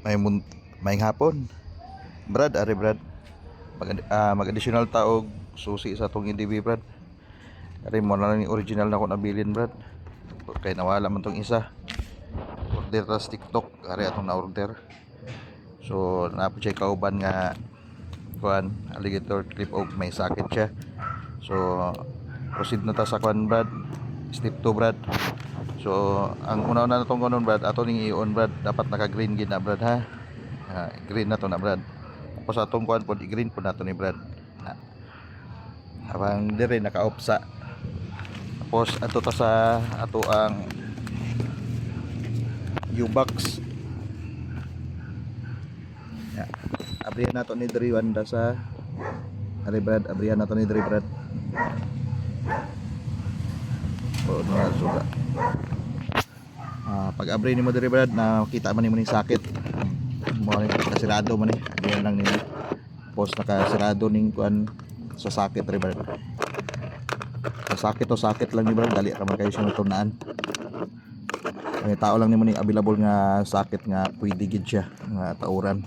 May may hapon. Brad, ari Brad. Mag-additional taog susi sa tong EDB Brad. Ari mo na lang yung original na ko nabilin Brad. Kay nawala man tong isa. Order tas TikTok, ari atong na order. So na-check kauban nga kuan alligator clip og may sakit siya. So proceed na ta sa kuan Brad. Step 2 Brad. So ang una-una na tong kunon Brad, ato ning i-on Brad, dapat naka-green gid na Brad ha. Green na to na Brad. Tapos atong kuan pod i-green pod nato ni Brad. Habang dire naka-off sa. Tapos ato ta sa ato ang U-box. Abrihan nato ni diri wanda sa ari Brad, abrihan nato ni diri Brad. Na suga. Pag abri nimo diri Brad, nakita man nimo ning sakit. Mo ni kasirado man ni. Diyan lang nimo. Post nakasirado ning kuan sa sakit ri Brad. Sa sakit to sakit lang ni Brad, dali ra man kayo siya tunaan. May tao lang nimo ning available nga sakit nga pwede gid siya nga tauran.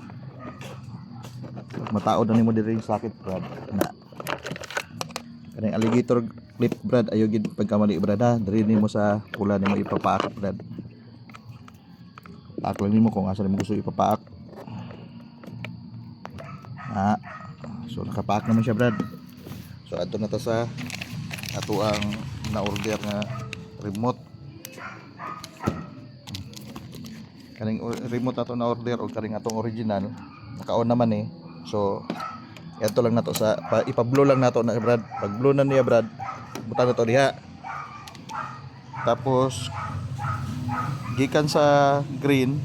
Mataod na nimo diri sakit Brad. Na kaning alligator clip Brad, ayo gid pagkamali Brad ha. Diri nimo sa pula nimo ipapaak Brad. Paak lang nimo kung asa nimo gusto ipapaak. So nakapaak naman siya Brad. So adto na ta sa ato ang na-order nga remote. Kaning remote ato na-order o kaning atong original naka-on naman eh. So ito lang nato sa ipa-blow lang nato na Brad. Pag blow na niya Brad, butang nato diha. Tapos gikan sa green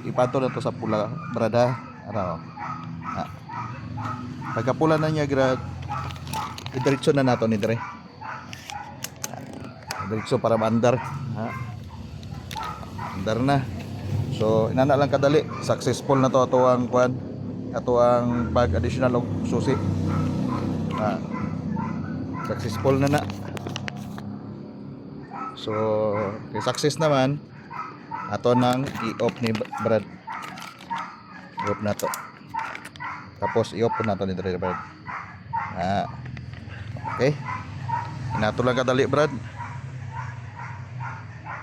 ipato na to sa pula Brad ha. Ano? Pagka pula na niya Brad, idiretso na nato ni dire. Diretso para maandar. Andar na. So inana lang kadali, successful na to ato ang kuan, ato ang pag additional og susi. Successful na na. So success naman ato nang i-off ni Brad. I-off na to. Tapos i-off na to ni Brad. Okay. Inato lang kadali Brad.